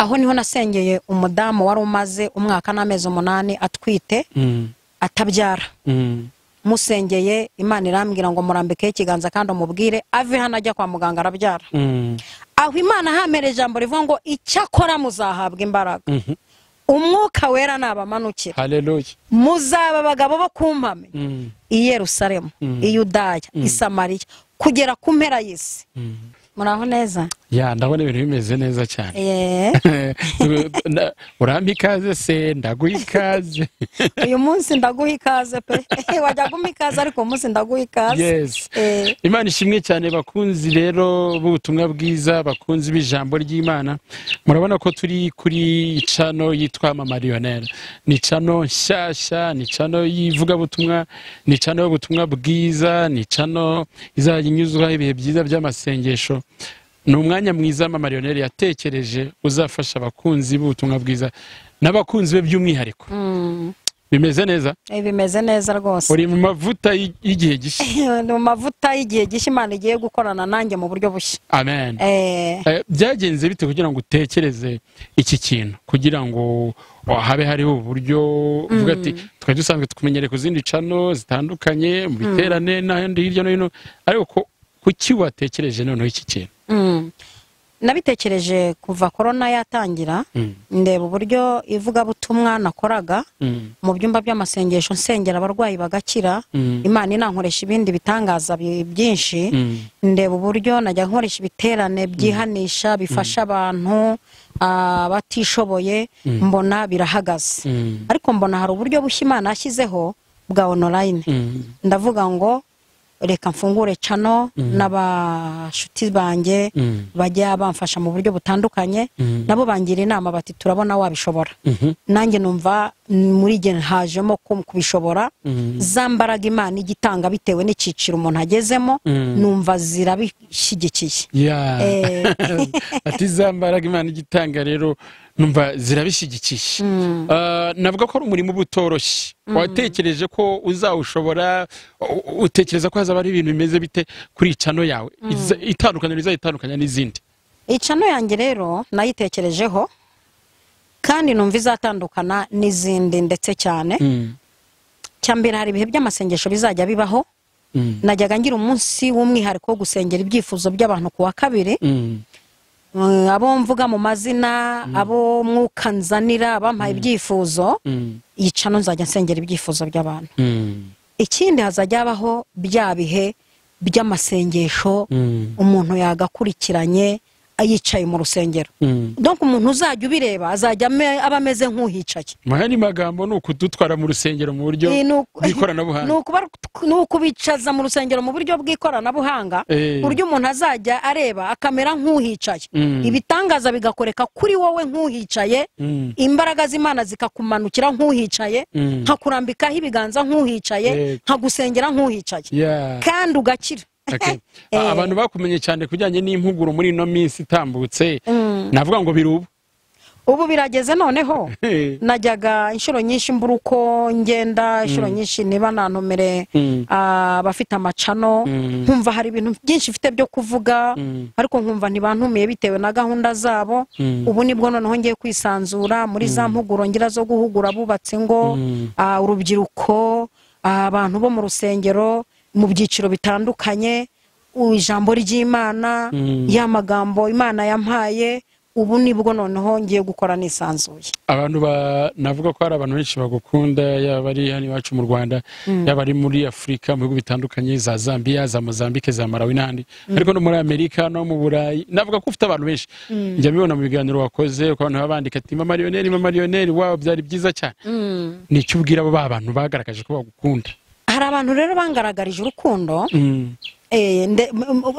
aho niho nasengeye umudamu wari umaze umwaka n'amezi 8 atwite atabyara. Musengeye Imana irambwira ngo murambike ikiganza kandi umubwire ave hano ajya kwa muganga arabyara. Aho Imana hamereje ijambo rivuga ngo icyakora muzahabwa imbaraga. Umwuka wera nabamanukira. Haleluya. Muzaba abagabo bo kumpame i Yerusalemu, i Yudaya, i Samariya kugera ku mpera y'isi. Muraho neza? Ya ndabona ibintu bimeze neza cyane. Urambi ikaze se ndaguha ikaze. Uyu munsi ndaguha ikaze pe. Wajya guma ikaze ariko umunsi ndaguha ikaze. Yes. Imana ishimwe cyane bakunzi rero b'ubutumwa bwiza, bakunzi b'ijambo ry'Imana. Murabona ko turi kuri channel yitwa Mama Lionel. Ni channel nshyashya, ni channel yivuga butumwa, ni channel y'ubutumwa bwiza, ni channel izayinyuzwaho ibihe byiza by'amasengesho. Ni umwanya mwiza Mama Lionel yatekereje uzafasha abakunzi b'ubutumwa bwiza n'abakunzi be by'umwihariko. Bimeze neza? Bimeze neza rwose. Uri mu mavuta y'igihe gishya. Mu mavuta y'igihe gishya Imana igiye gukorana nanjye mu buryo bushya. Amen. Byagenze bite kugira ngo utekereze iki kintu kugira ngo habe hariho uburyo uvuga ati twari dusanzwe tukumenyere ku zindi channel zitandukanye mu biterane n'ahandi hirya no hino, ariko kuki watekereje noneho iki kintu? Nabitekereje kuva corona yatangira, ndeba uburyo ivuga butumwa nakoraga mu byumba by'amasengesho nsengera abarwayi bagakira. Imana inankoresha ibindi bitangaza byinshi. Ndeba uburyo najya nkoresha ibiterane byihanisha bifasha abantu batishoboye, mbona birahagaze. Ariko mbona hari uburyo bushya Imana yashyizeho bwa online. Ndavuga ngo reka mfungure channel n'abashuti banjye bajya bamfasha mu buryo butandukanye, nabo bangira inama bati turabona wabishobora. Nanjye numva muri gihe hajemo kubishobora, za mbaraga Imana igitanga bitewe n'iciciro umuntu agezemo, numva zirabishyigikiye. Ati za mbaraga Imana igitanga rero numva zirabishyigikiye. Navuga ko ari umurimo ubutoroshye. Watekereje ko uzawushobora, utekereza ko hazaba ari ibintu bimeze bite kuri channel yawe itandukanye n'izindi? Channel yanjye rero nayitekerejeho kandi numva izatandukana n'izindi ndetse cyane. Cyambere hari ibihe by'amasengesho bizajya bibaho. Najyaga ngira umunsi w'umwihariko wo gusengera ibyifuzo by'abantu ku wa kabiri. Abo mvuga mu mazina, abo mwuka nzanira bampaye ibyifuzo, iyi channel nzajya nsengera ibyifuzo by'abantu. Ikindi hazajya habaho bya bihe by'amasengesho umuntu yagakurikiranye yicaye mu rusengero. Donc umuntu uzajya ubireba azajya abameze nk'uhicaye. Mahani magambo nuko dutwara mu rusengero mu buryo bw'ikoranabuhanga. Nuko bicaza mu rusengero mu buryo bw'ikoranabuhanga, buryo umuntu azajya areba akamera nk'uhicaye. Ibitangaza bigakoreka kuri wowe nk'uhicaye, imbaraga z'Imana zikakumanukira nk'uhicaye, nkakurambikaho ibiganza nk'uhicaye, nkagusengera nk'uhicaye, kandi ugakira. Abantu bakumenye cyane kujyanye n'impuguro muri no minsi itambutse, navuga ngo birubu ubu birageze noneho. Najyaga inshuro nyinshi mburuko ngenda, inshuro nyinshi niba nantumere abafite amacano, nkumva hari ibintu byinshi mfite byo kuvuga, ariko nkumva ntibantumiye bitewe na gahunda zabo. Ubu nibwo noneho ngiye kwisanzura muri za mpuguro ngira zo guhugura bubatse ngo urubyiruko, abantu bo mu rusengero mu byiciro bitandukanye, ijambo ry'Imana, y'amagambo Imana yampaye. Ubu nibwo noneho ngiye gukora nisanzuye. Abantu navuga ko hari abantu benshi bagukunda, yaba ari hano iwacu mu Rwanda, yaba ari muri Afrika mu bihugu bitandukanye, za Zambia, za Mozambique, za Malawi n'ahandi, ariko no muri Amerika no mu Burayi. Navuga ko ufite abantu benshi. Njya bibona mu biganiro wakoze uko abantu babandika ati Mama Lionel wow byari byiza cyane. Nicyo ubwira abo bantu bagaragaje ko bagukunda? Hari abantu rero bangaragarije urukundo,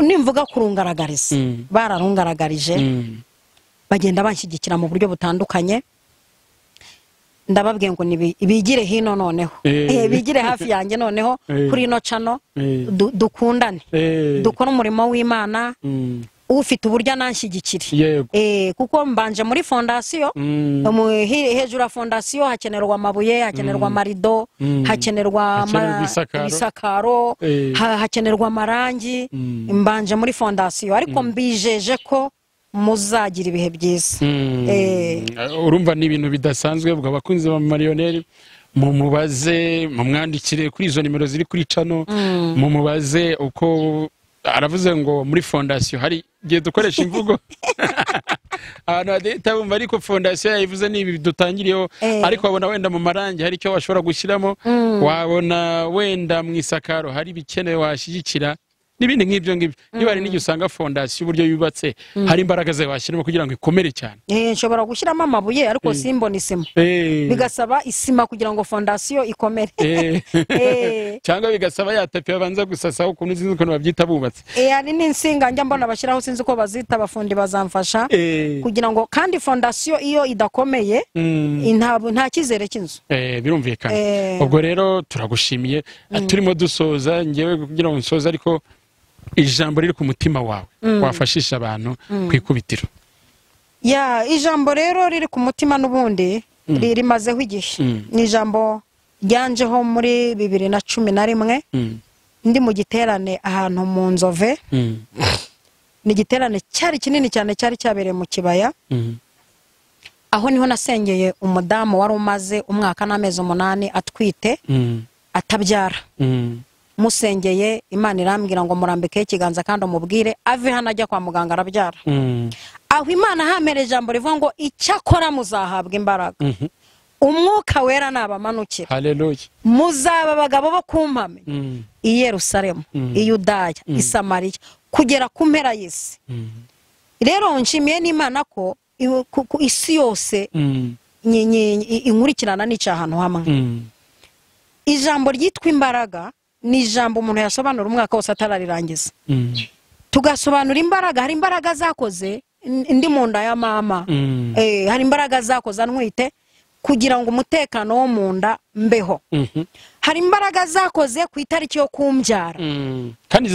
nimvuga kurungaragariza, bararungaragarije, bagenda banshyigikira mu buryo butandukanye. Ndababwiye ngo bigire hino noneho, bigire hafi yanjye noneho kuri ino channel, dukundane, dukora umurimo w'Imana. Ufite uburyo nanshyigikire, kuko mbanje muri fondasiyo, hejuru ya fondasiyo hakenerwa amabuye, hakenerwa amarido, hakenerwa ibisakaro, hakenerwa amarangi. Mbanje muri fondasiyo, ariko mbijeje ko muzagira ibihe byiza. Urumva ni ibintu bidasanzwe ubwo abakunzi ba Lionel mumubaze mumwandikire kuri izo nimero ziri kuri channel mumubaze uko aravuze ngo muri fondation hari giye dukoresha imvugo abantu badeta bumva ariko fondation yayivuze ni ibi dutangiriyeho ariko wabona wenda mu marangi hari icyo washobora gushyiramo wabona wenda mu isakaro hari bikenewe washyigikira n'ibindi nk'ibyo ngibyo niba ari n'icyo usanga fondation uburyo yubatse hari imbaraga ze washyiramo kugira ngo ikomere cyane nshobora gushyiramo amabuye ariko simbona isima bigasaba isima kugira ngo fondation ikomere cyangwa bigasaba ya tapi babanza gusasaho ukuntu uzinzi ukuntu babyita bubatse ari n'insinga njya mbona bashyiraho sinzi uko bazita abafundi bazamfasha kugira ngo kandi fondation iyo idakomeye nta cyizere cy'inzu birumvikana ubwo rero turagushimiye turimo dusoza ngewe kugira ngo nsoze ariko ijambo riri ku mutima wawe wafashisha abantu kwikubitiro ijambo rero riri ku mutima n'ubundi rimazeho igihe ni ijambo ryanjeho muri 2011 ndi mu giterane ahantu mu Nzove ni igiterane cyari kinini cyane cyari cyabereye mu kibaya aho niho nasengeye umudamu wari umaze umwaka n'amezi 8 atwite atabyara musengeye Imana irambwira ngo murambike ikiganza kandi umubwire ave hano ajya kwa muganga arabyara aho Imana hamere ijambo rivuga ngo icyakora muzahabwa imbaraga umwuka wera nabamanukira haleluya muzaba abagabo bo kumpame i Yerusalemu i Yudaya i Samariya kugera ku mpera y'isi rero nshimiye n'Imana ko isi yose inkurikirana n'icyahantu hamwe ijambo ryitwa imbaraga ni ijambo umuntu yasobanura umwaka wose atararirangiza tugasobanura imbaraga hari imbaraga zakoze ndi mu nda ya mama hari imbaraga zakoze antwite kugira ngo umutekano wo mu nda mbeho hari imbaraga zakoze ku itariki yo kumbyara kandi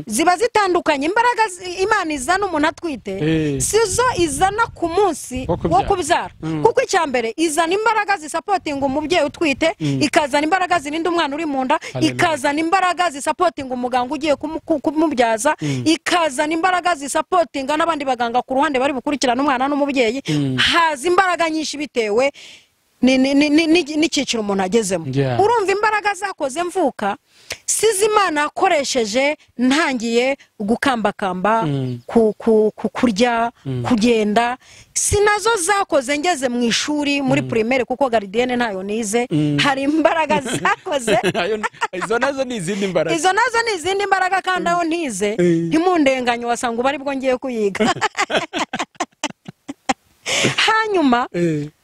ziba zitandukanye imbaraga Imana izana umuntu atwite sizo izana ku munsi wo kubyara kuko icyambere izana imbaraga zisapotinga umubyeyi utwite ikazana imbaraga zirinda umwana uri mu nda ikazana imbaraga zisapotinga umuganga ugiye kumubyaza ikazana imbaraga zisapotinga n'abandi baganga ku ruhande bari bukurikirana umwana n'umubyeyi haza imbaraga nyinshi bitewe n'icyiciro umuntu agezemo urumva imbaraga zakoze mvuka sizi Imana akoresheje ntangiye gukambakamba kurya kugenda sinazo zakoze ngeze mu ishuri muri primaire kuko gardienne ntayo nize hari imbaraga zakoze izo nazo ni izindi imbaraga kandi aho ntize ntimundenganye wasanga bari bwo ngiye kuyiga hanyuma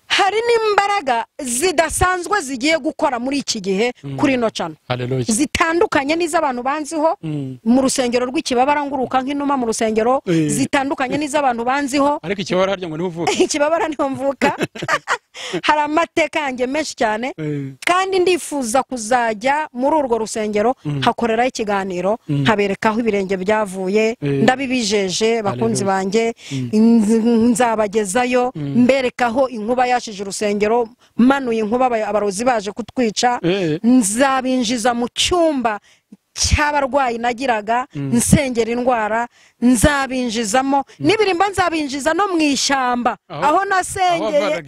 hari n'imbaraga zidasanzwe zigiye gukora muri iki gihe kuri no channel zitandukanye n'iz'abantu banziho mu rusengero rw'ikibabara nguruka nk'inuma mu rusengero zitandukanye n'iz'abantu banziho ariko ikibabara harya ngo niho uvuka ikibabara niho mvuka hari amateka yanjye menshi cyane kandi ndifuza kuzajya muri urwo rusengero hakoreraho ikiganiro nkaberekaho ibirenge byavuye ndabibijeje bakunzi banjye nzabagezayo mberekaho inkuba yashije urusengero manuye inkuba abarozi baje kutwica nzabinjiza mu cyumba cy'abarwayi nagiraga nsengera indwara nzabinjizamo nibirimba nzabinjiza no mu ishyamba aho nasengeye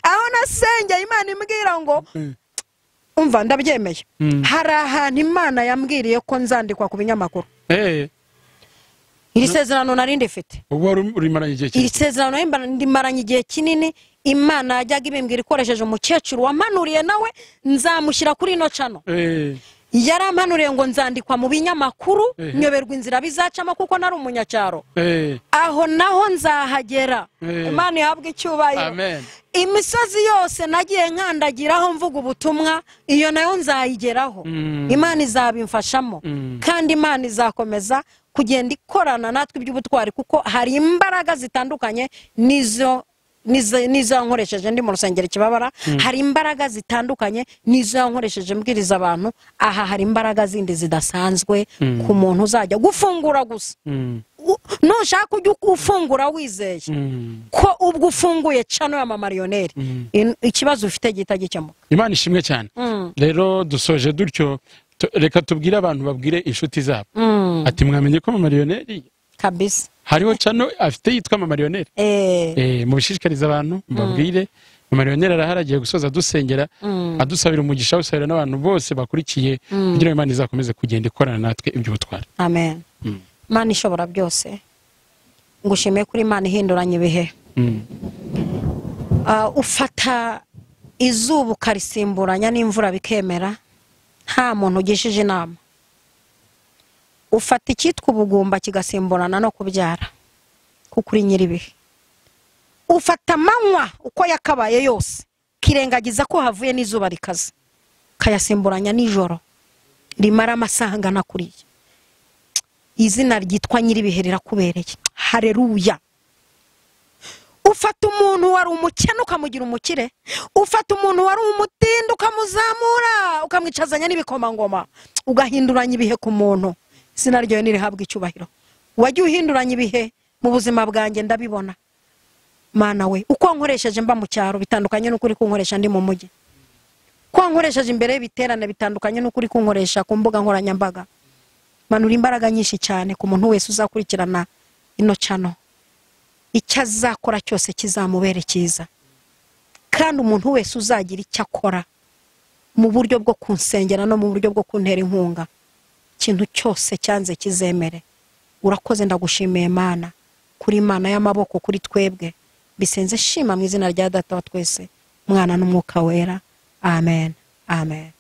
aho nasengeye Imana imbwira ngo umva ndabyemeye hari ahantu Imana yambwiriye ko nzandikwa ku binyamakuru iri sezerano nari ndifite iri sezerano ndimaranye igihe kinini Imana yajyaga ibimbwira ikoresheje umukecuru wampanuriye nawe nzamushyira kuri ino channel yarampanuriye ngo nzandikwa mu binyamakuru nyoberwa inzira bizacamo kuko nari umunyacyaro aho naho nzahagera Imana ihabwe icyubahiro imisozi yose nagiye nkandagiraho mvuga ubutumwa iyo nayo nzayigeraho Imana izabimfashamo kandi Imana izakomeza kugenda ikorana natwe iby'ubutwari kuko hari imbaraga zitandukanye nizo nkoresheje ndi mu rusengero kibabara hari imbaraga zitandukanye nizo nkoresheje mbwiriza abantu aha hari imbaraga zindi zidasanzwe ku muntu uzajya gufungura gusa nushaka kujya ufungura wizeye ko ubwo ufunguye channel ya Mama Lionel ikibazo ufite gihita gikemuka Imana ishimwe cyane rero dusoje dutyo reka tubwire abantu babwire inshuti zabo ati mwamenye ko Mama Lionel kabisa hariho cano afite yitwa Mama Lionel. Mubishishikariza abantu mbabwire Mama Lionel araharagiye gusoza dusengera adusabira umugisha usabira n'abantu bose bakurikiye kugira Imana izakomeze kugenda ikorana natwe iby'ubutwari. Amen. Imana ishobora byose. Ngushimiye kuri Imana ihinduranye ibihe. Ufata izuba ukarisimburanya n'imvura bikemera nta muntu ugishije inama. Ufata icyitwa ubugumba kigasimburana no kubyara kuko uri nyiribihe. Ufata amanywa uko yakabaye yose kirengagiza ko havuye n'izuba rikaze kayasimburanya nijoro rimara amasaha angana kuriya. Izina ryitwa nyiribihe rirakubereye. Haleluya. Ufata umuntu wari umukene ukamugira umukire. Ufata umuntu wari umutindi ukamuzamura ukamwicazanya n'ibikomangoma ugahinduranya ibihe ku muntu. Izina ryawe nirihabwa icyubahiro. Wajye uhinduranya ibihe mu buzima bwanjye ndabibona. Mana we uko nkoresheje mba mu cyaro bitandukanye n'ukuri kunkoresha ndi mu mujyi. Ko nkoresheje imbere biterane bitandukanye n'ukuri kunkoresha ku mbuga nkoranyambaga. Manura imbaraga nyinshi cyane ku muntu wese uzakurikirana ino cano. Icyo azakora cyose kizamubere cyiza. Kandi umuntu wese uzagira icyo akora mu buryo bwo kunsengera no mu buryo bwo kuntera inkunga. Ikintu cyose cyanze kizemere. Urakoze ndagushimiye Mana. Kuri Imana y'amaboko kuri twebwe. Bisenze shima mu izina rya Data wa twese, Mwana n'Umwuka wera. Amen. Amen.